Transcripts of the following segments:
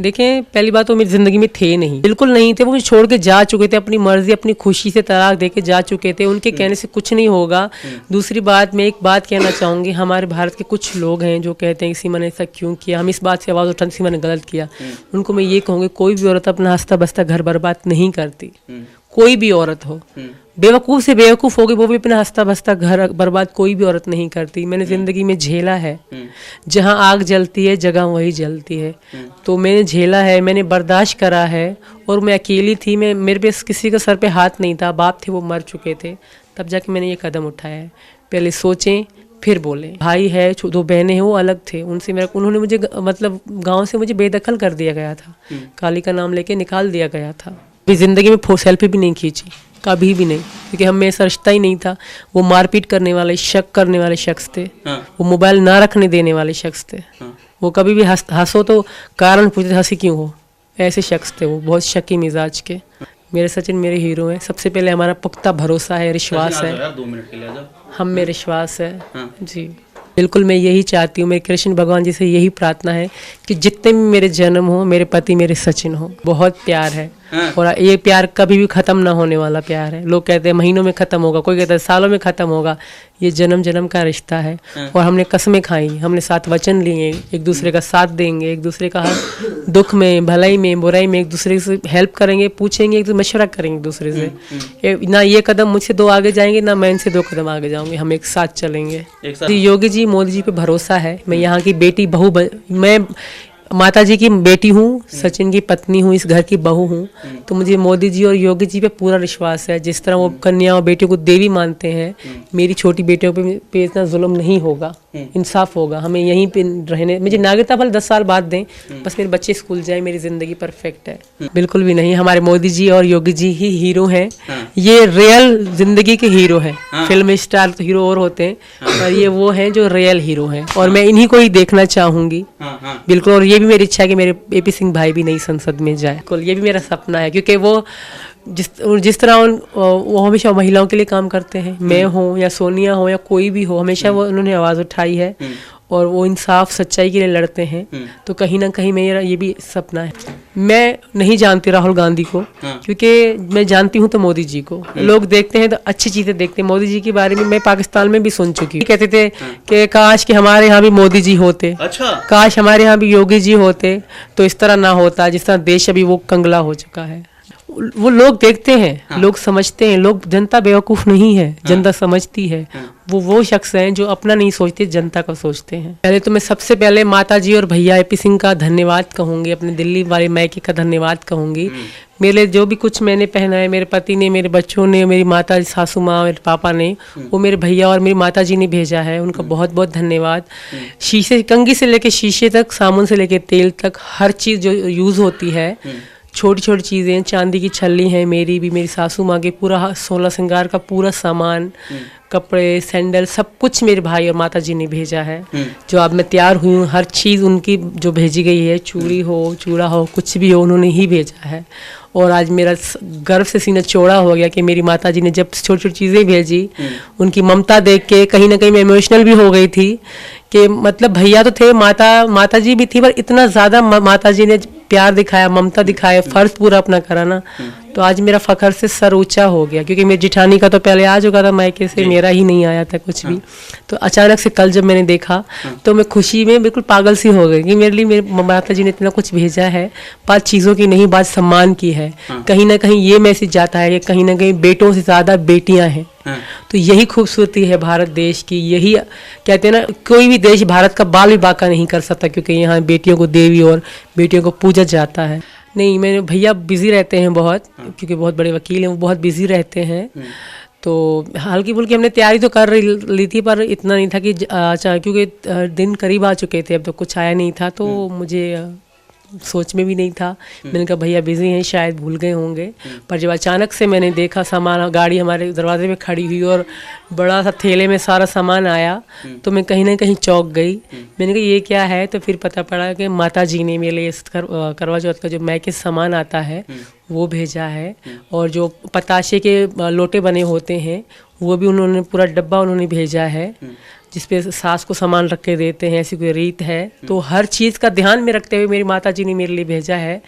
देखें, पहली बात तो मेरी ज़िंदगी में थे नहीं, बिल्कुल नहीं थे। वो मुझे छोड़ के जा चुके थे, अपनी मर्जी अपनी खुशी से तलाक दे के जा चुके थे। उनके कहने से कुछ नहीं होगा। दूसरी बात, मैं एक बात कहना चाहूँगी, हमारे भारत के कुछ लोग हैं जो कहते हैं सीमा ने ऐसा क्यों किया, हम इस बात से आवाज़ उठाते सीमा ने गलत किया। उनको मैं ये कहूँगी, कोई भी औरत अपना हंसता बसता घर बर्बाद नहीं करती। कोई भी औरत हो, बेवकूफ़ से बेवकूफ़ होगी, वो भी अपना हंसता बसता घर बर्बाद कोई भी औरत नहीं करती। मैंने ज़िंदगी में झेला है, जहाँ आग जलती है जगह वही जलती है। तो मैंने झेला है, मैंने बर्दाश्त करा है। और मैं अकेली थी, मैं मेरे पे किसी का सर पे हाथ नहीं था। बाप थे वो मर चुके थे, तब जाके मैंने ये कदम उठाया है। पहले सोचें फिर बोलें। भाई है, 2 बहनें हैं, वो अलग थे। उन्होंने मुझे मतलब गाँव से मुझे बेदखल कर दिया गया था, काली का नाम लेके निकाल दिया गया था। ज़िंदगी में सेल्फी भी नहीं खींची, कभी भी नहीं, क्योंकि हम में ऐसा रिश्ता ही नहीं था। वो मारपीट करने वाले, शक करने वाले शख्स थे। वो मोबाइल ना रखने देने वाले शख्स थे। वो कभी भी हंसो तो कारण पूछते हंसी क्यों हो, ऐसे शख्स थे वो, बहुत शकी मिजाज के। मेरे सचिन मेरे हीरो हैं। सबसे पहले हमारा पुख्ता भरोसा है, विश्वास है, हम में विश्वास है जी। बिल्कुल मैं यही चाहती हूँ, मेरे कृष्ण भगवान जी से यही प्रार्थना है कि जितने भी मेरे जन्म हो, मेरे पति मेरे सचिन हो। बहुत प्यार है और ये प्यार कभी भी ख़त्म ना होने वाला प्यार है। लोग कहते हैं महीनों में ख़त्म होगा, कोई कहता है सालों में ख़त्म होगा। ये जन्म जन्म का रिश्ता है और हमने कस्में खाई, हमने 7 वचन लिए, एक दूसरे का साथ देंगे, एक दूसरे का हर दुख में, भलाई में, बुराई में एक दूसरे से हेल्प करेंगे, पूछेंगे, एक मशवरा करेंगे एक दूसरे से। ना ये कदम मुझसे 2 आगे जाएंगे, ना मैं इनसे 2 कदम आगे जाऊँगी, हम एक साथ चलेंगे। योगी जी, मोदी जी पे भरोसा है। मैं यहाँ की बेटी बहू, मैं माता जी की बेटी हूँ, सचिन की पत्नी हूँ, इस घर की बहू हूँ। तो मुझे मोदी जी और योगी जी पे पूरा विश्वास है। जिस तरह वो कन्या और बेटियों को देवी मानते हैं, मेरी छोटी बेटियों पे इतना जुल्म नहीं होगा, इंसाफ होगा। हमें यहीं पे रहने, मुझे नागरिकता भले 10 साल बाद दें, बस मेरे बच्चे स्कूल जाए, मेरी ज़िंदगी परफेक्ट है। बिल्कुल भी नहीं, हमारे मोदी जी और योगी जी ही हीरो हैं। ये रियल ज़िंदगी के हीरो हैं। फिल्म स्टार तो हीरो और होते हैं, पर ये वो हैं जो रियल हीरो हैं और मैं इन्हीं को ही देखना चाहूँगी। बिल्कुल। और ये भी मेरी इच्छा है कि मेरे AP सिंह भाई भी नई संसद में जाए। बिल्कुल, ये भी मेरा सपना है, क्योंकि वो जिस तरह वो हमेशा महिलाओं के लिए काम करते हैं। मैं हूँ या सोनिया हो या कोई भी हो, हमेशा वो उन्होंने आवाज़ उठाई है और वो इंसाफ सच्चाई के लिए लड़ते हैं। तो कहीं ना कहीं मेरा ये भी सपना है। मैं नहीं जानती राहुल गांधी को, क्योंकि मैं जानती हूँ तो मोदी जी को। लोग देखते हैं तो अच्छी चीज़ें देखते हैं। मोदी जी के बारे में मैं पाकिस्तान में भी सुन चुकी हूँ, कहते थे कि काश कि हमारे यहाँ भी मोदी जी होते, काश हमारे यहाँ भी योगी जी होते तो इस तरह ना होता, जिस तरह देश अभी वो कंगला हो चुका है। वो लोग देखते हैं, लोग समझते हैं। लोग, जनता बेवकूफ़ नहीं है, जनता समझती है। वो शख्स हैं जो अपना नहीं सोचते, जनता का सोचते हैं। पहले तो मैं सबसे पहले माता जी और भैया AP सिंह का धन्यवाद कहूँगी, अपने दिल्ली वाले मायके का धन्यवाद कहूँगी। मेरे जो भी कुछ मैंने पहना है, मेरे पति ने, मेरे बच्चों ने, मेरी माता सासू माँ, मेरे पापा ने, वो मेरे भैया और मेरी माता जी ने भेजा है। उनका बहुत बहुत धन्यवाद। शीशे, कंघी से लेके शीशे तक, साबुन से लेके तेल तक, हर चीज़ जो यूज़ होती है, छोटी छोटी चीज़ें, चांदी की छल्ली है मेरी भी, मेरी सासू माँ के, पूरा 16 श्रृंगार का पूरा सामान, कपड़े, सैंडल, सब कुछ मेरे भाई और माता जी ने भेजा है। जो अब मैं तैयार हुई हूँ, हर चीज़ उनकी जो भेजी गई है, चूड़ी हो, चूड़ा हो, कुछ भी हो, उन्होंने ही भेजा है। और आज मेरा गर्व से सीना चौड़ा हो गया कि मेरी माता जी ने जब छोटी छोटी चीज़ें भेजी, उनकी ममता देख के कहीं ना कहीं मैं इमोशनल भी हो गई थी कि मतलब भैया तो थे, माता जी भी थी, पर इतना ज़्यादा माता जी ने प्यार दिखाया, ममता दिखाया, फ़र्ज पूरा अपना करा ना। तो आज मेरा फ़ख्र से सर ऊंचा हो गया, क्योंकि मेरी जिठानी का तो पहले आ चुका था मायके से, मेरा ही नहीं आया था कुछ भी। तो अचानक से कल जब मैंने देखा तो मैं खुशी में बिल्कुल पागल सी हो गई कि मेरे लिए मेरी माता जी ने इतना कुछ भेजा है। बात चीज़ों की नहीं, बात सम्मान की है। कहीं ना कहीं ये मैसेज जाता है कि कहीं ना कहीं बेटों से ज़्यादा बेटियाँ हैं। तो यही खूबसूरती है भारत देश की। यही कहते हैं ना, कोई भी देश भारत का बाल भी बांका नहीं कर सकता, क्योंकि यहाँ बेटियों को देवी और बेटियों को पूजा जाता है। नहीं, मेरे भैया बिजी रहते हैं बहुत, क्योंकि बहुत बड़े वकील हैं, वो बहुत बिजी रहते हैं। तो हल्की फुल्की हमने तैयारी तो कर ली थी, पर इतना नहीं था कि अच्छा, क्योंकि दिन करीब आ चुके थे, अब तो कुछ आया नहीं था, तो मुझे सोच में भी नहीं था। मैंने कहा भैया बिजी हैं, शायद भूल गए होंगे। पर जब अचानक से मैंने देखा सामान, गाड़ी हमारे दरवाजे पे खड़ी हुई और बड़ा सा थैले में सारा सामान आया, तो मैं कहीं ना कहीं चौंक गई। मैंने कहा ये क्या है, तो फिर पता पड़ा कि माता जी ने मेरे लिए करवा चौथ का जो मैके सामान आता है वो भेजा है। और जो पताशे के लोटे बने होते हैं वो भी उन्होंने, पूरा डब्बा उन्होंने भेजा है। जिसपे सास को सामान रख के देते हैं, ऐसी कोई रीत है। तो हर चीज़ का ध्यान में रखते हुए मेरी माता जी ने मेरे लिए भेजा है,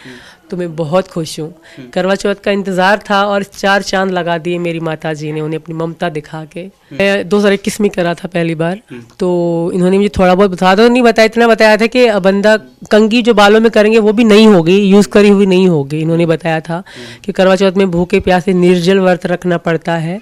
तो मैं बहुत खुश हूँ। करवा चौथ का इंतज़ार था और 4 चांद लगा दिए मेरी माता जी ने, उन्हें अपनी ममता दिखा के। मैं 2021 में करा था पहली बार, तो इन्होंने मुझे थोड़ा बहुत बता दो, नहीं बताया, इतना बताया था कि बंदा कंघी जो बालों में करेंगे वो भी नहीं होगी, यूज़ करी हुई नहीं होगी। इन्होंने बताया था कि करवा चौथ में भूखे प्यासे निर्जल व्रत रखना पड़ता है,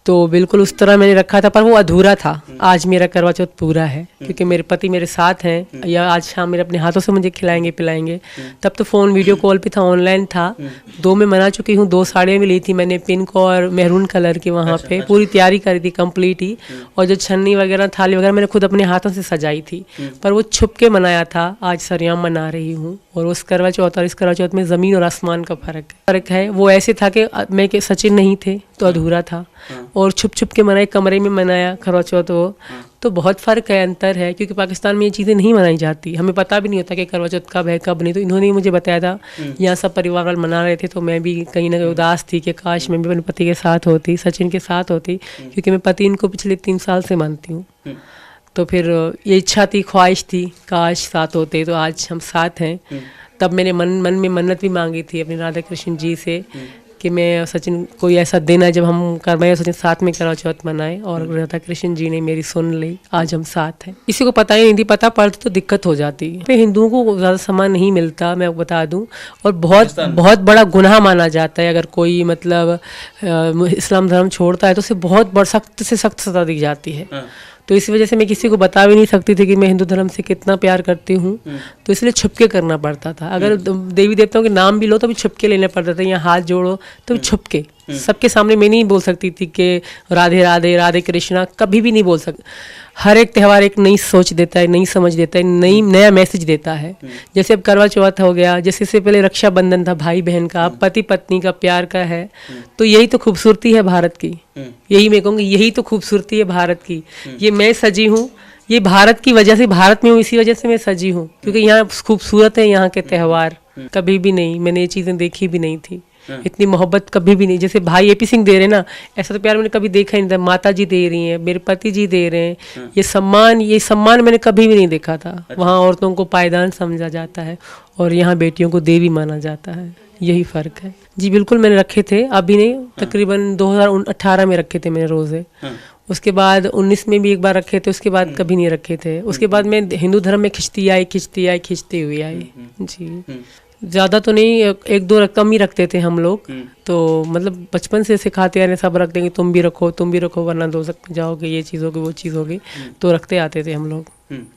तो बिल्कुल उस तरह मैंने रखा था, पर वो अधूरा था। आज मेरा करवा चौथ पूरा है, क्योंकि मेरे पति मेरे साथ हैं, या आज शाम मेरे अपने हाथों से मुझे खिलाएंगे पिलाएंगे। तब तो फ़ोन वीडियो कॉल पे था, ऑनलाइन था। 2 में मना चुकी हूँ, 2 साड़ियाँ भी ली थी मैंने, पिंक और मेहरून कलर की, वहाँ पे पूरी तैयारी करी थी कंप्लीट ही। और जो छन्नी वगैरह थाली वगैरह मैंने खुद अपने हाथों से सजाई थी, पर वो छुप के मनाया था। आज सरेआम मना रही हूँ, और उस करवा चौथ और इस करवा चौथ में ज़मीन और आसमान का फ़र्क है। वो ऐसे था कि मैं के सचिन नहीं थे तो अधूरा था, और छुप छुप के मनाए, कमरे में मनाया करवा चौथ। वो तो बहुत फ़र्क है, अंतर है, क्योंकि पाकिस्तान में ये चीज़ें नहीं मनाई जाती, हमें पता भी नहीं होता कि करवा चौथ कब है कब नहीं। तो इन्होंने मुझे बताया था, यहाँ सब परिवार वाले मना रहे थे, तो मैं भी कहीं ना कहीं उदास थी कि काश मैं भी अपने पति के साथ होती, सचिन के साथ होती, क्योंकि मैं पति इनको पिछले 3 साल से मानती हूँ। तो फिर ये इच्छा थी, ख्वाहिश थी, काश साथ होते। तो आज हम साथ हैं। तब मैंने मन में मन्नत भी मांगी थी अपने राधा कृष्ण जी से कि मैं सचिन कोई ऐसा दिन है जब हम करवाएं, सचिन साथ में करवा चौथ मनाएं, और राधा कृष्ण जी ने मेरी सुन ली। आज हम साथ हैं। किसी को पता ही नहीं थी, पता पड़ती तो दिक्कत हो जाती है। हिंदुओं को ज़्यादा सम्मान नहीं मिलता, मैं बता दूं, और बहुत बड़ा गुनाह माना जाता है। अगर कोई मतलब इस्लाम धर्म छोड़ता है तो उसे बहुत सख्त से सख्त सज़ा दी जाती है। तो इसी वजह से मैं किसी को बता भी नहीं सकती थी कि मैं हिंदू धर्म से कितना प्यार करती हूँ। तो इसलिए छुपके करना पड़ता था। अगर देवी देवताओं के नाम भी लो तो भी छुपके लेना पड़ता था, या हाथ जोड़ो तो छुपके। सबके सामने मैं नहीं बोल सकती थी कि राधे राधे राधे कृष्णा, कभी भी नहीं बोल सकती। हर एक त्यौहार एक नई सोच देता है, नई समझ देता है, नया मैसेज देता है। जैसे अब करवा चौथ हो गया, जैसे इससे पहले रक्षाबंधन था, भाई बहन का, पति पत्नी का प्यार का है। तो यही तो खूबसूरती है भारत की, यही मैं कहूँगी, यही तो खूबसूरती है भारत की। ये मैं सजी हूँ, ये भारत की वजह से, भारत में हूँ इसी वजह से मैं सजी हूँ, क्योंकि यहाँ खूबसूरत है यहाँ के त्यौहार। कभी भी नहीं मैंने ये चीज़ें देखी भी नहीं थी, इतनी मोहब्बत कभी भी नहीं। जैसे भाई एपी सिंह दे रहे ना, ऐसा तो प्यार मैंने कभी देखा ही नहीं था। माता जी दे रही हैं, मेरे पति जी दे रहे हैं, ये सम्मान मैंने कभी भी नहीं देखा था। वहाँ औरतों को पायदान समझा जाता है और यहाँ बेटियों को देवी माना जाता है, यही फ़र्क है। जी बिल्कुल, मैंने रखे थे, अभी नहीं, तकरीबन 2018 में रखे थे मैंने रोज़े। उसके बाद 19 में भी एक बार रखे थे, उसके बाद कभी नहीं रखे थे। उसके बाद मैं हिंदू धर्म में खिंचती हुई आई। जी ज़्यादा तो नहीं, 1-2 कम ही रखते थे हम लोग। तो मतलब बचपन से सिखाते आ रहे, सब रख देंगे, तुम भी रखो वरना दो सकते जाओगे, ये चीज़ होगी वो चीज़ होगी, तो रखते आते थे हम लोग।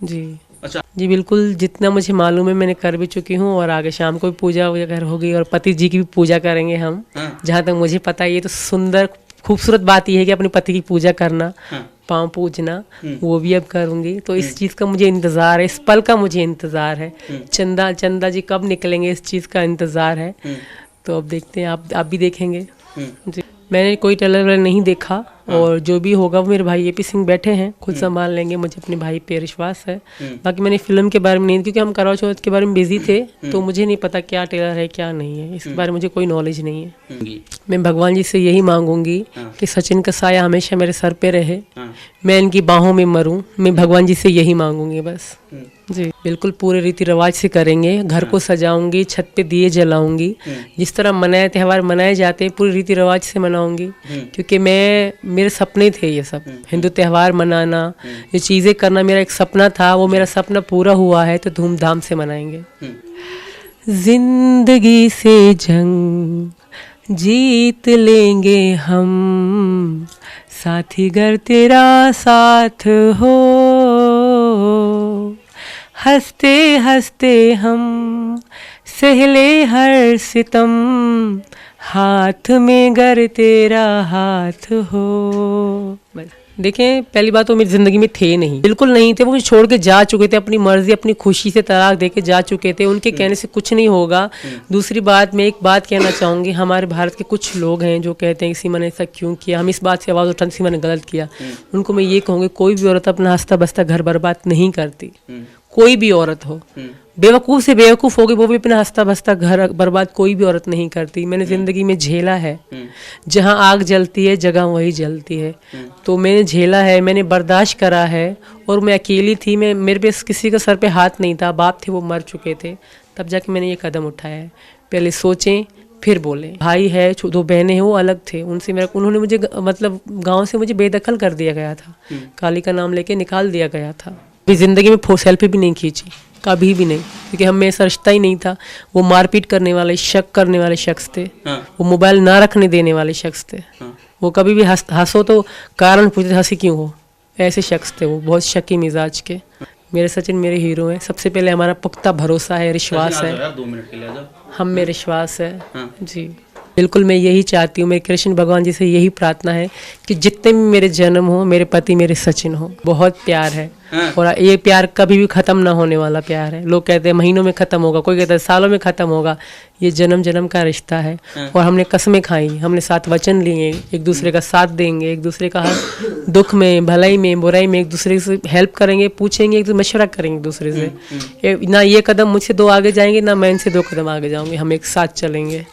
जी अच्छा जी बिल्कुल, जितना मुझे मालूम है मैंने कर भी चुकी हूँ, और आगे शाम को भी पूजा अगर होगी, और पति जी की भी पूजा करेंगे हम। जहाँ तक मुझे पता है, ये तो सुंदर खूबसूरत बात यह है कि अपने पति की पूजा करना, पाँव पूजना, वो भी अब करूँगी। तो इस चीज़ का मुझे इंतज़ार है, इस पल का मुझे इंतज़ार है। चंदा जी कब निकलेंगे, इस चीज़ का इंतज़ार है। तो अब देखते हैं, आप भी देखेंगे। जी मैंने कोई ट्रेलर वेलर नहीं देखा, और जो भी होगा वो मेरे भाई एपी सिंह बैठे हैं, खुद संभाल लेंगे, मुझे अपने भाई पे विश्वास है। बाकी मैंने फिल्म के बारे में नहीं, क्योंकि हम करवा चौथ के बारे में बिजी थे, तो मुझे नहीं पता क्या ट्रेलर है क्या नहीं है, इसके बारे में मुझे कोई नॉलेज नहीं है। मैं भगवान जी से यही मांगूंगी कि सचिन का साया हमेशा मेरे सर पे रहे, मैं इनकी बाहों में मरूं, मैं भगवान जी से यही मांगूंगी बस। जी बिल्कुल, पूरे रीति रिवाज से करेंगे, घर को सजाऊंगी, छत पे दिए जलाऊंगी, जिस तरह त्यौहार मनाए जाते हैं पूरे रीति रिवाज से मनाऊंगी, क्योंकि मेरे सपने थे ये सब, हिंदू त्यौहार मनाना, ये चीज़ें करना मेरा एक सपना था, वो मेरा सपना पूरा हुआ है, तो धूमधाम से मनाएंगे। जिंदगी से जंग जीत लेंगे हम, साथी गर तेरा साथ हो, हंसते हंसते हम सहले हर सितम, हाथ में गर तेरा हाथ हो। बस देखें, पहली बात तो मेरी ज़िंदगी में थे नहीं, बिल्कुल नहीं थे। वो मुझे छोड़ के जा चुके थे, अपनी मर्जी अपनी खुशी से तलाक दे के जा चुके थे, उनके कहने से कुछ नहीं होगा। दूसरी बात, मैं एक बात कहना चाहूँगी, हमारे भारत के कुछ लोग हैं जो कहते हैं सीमा ने ऐसा क्यों किया, हम इस बात से आवाज़ उठाते सीमा ने गलत किया। उनको मैं ये कहूँगी, कोई भी औरत अपना हंसता बसता घर बर्बाद नहीं करती, कोई भी औरत हो, बेवकूफ़ से बेवकूफ़ होगी वो भी अपना हंसता बसता घर बर्बाद कोई भी औरत नहीं करती। मैंने ज़िंदगी में झेला है, जहाँ आग जलती है जगह वही जलती है, तो मैंने झेला है, मैंने बर्दाश्त करा है। और मैं अकेली थी, मैं मेरे पे किसी का सर पे हाथ नहीं था, बाप थे वो मर चुके थे, तब जाके मैंने ये कदम उठाया है। पहले सोचें फिर बोले। भाई है, 2 बहनें हैं, वो अलग थे, उनसे मेरा उन्होंने मुझे मतलब गांव से मुझे बेदखल कर दिया गया था, काली का नाम लेके निकाल दिया गया था। अभी ज़िंदगी में सेल्फी भी नहीं खींची, कभी भी नहीं, क्योंकि हम में ऐसा रिश्ता ही नहीं था। वो मारपीट करने वाले, शक करने वाले शख्स थे, वो मोबाइल ना रखने देने वाले शख्स थे, वो कभी भी हंसो तो कारण पूछते हंसी क्यों हो, ऐसे शख्स थे वो, बहुत शकी मिजाज के। मेरे सचिन मेरे हीरो हैं। सबसे पहले हमारा पुख्ता भरोसा है, विश्वास है, 2 मिनट के लिए आ जाओ। हम में विश्वास है। जी बिल्कुल, मैं यही चाहती हूँ, मेरे कृष्ण भगवान जी से यही प्रार्थना है कि जितने भी मेरे जन्म हो, मेरे पति मेरे सचिन हो। बहुत प्यार है और ये प्यार कभी भी ख़त्म ना होने वाला प्यार है। लोग कहते हैं महीनों में ख़त्म होगा, कोई कहता है सालों में ख़त्म होगा, ये जन्म जन्म का रिश्ता है। और हमने कस्में खाई, हमने 7 वचन लिए, एक दूसरे का साथ देंगे, एक दूसरे का हर दुख में, भलाई में, बुराई में एक दूसरे से हेल्प करेंगे, पूछेंगे, एक मशवरा करेंगे एक दूसरे से। ना ये कदम मुझसे 2 आगे जाएंगे, ना मैं इनसे 2 कदम आगे जाऊँगी, हम एक साथ चलेंगे।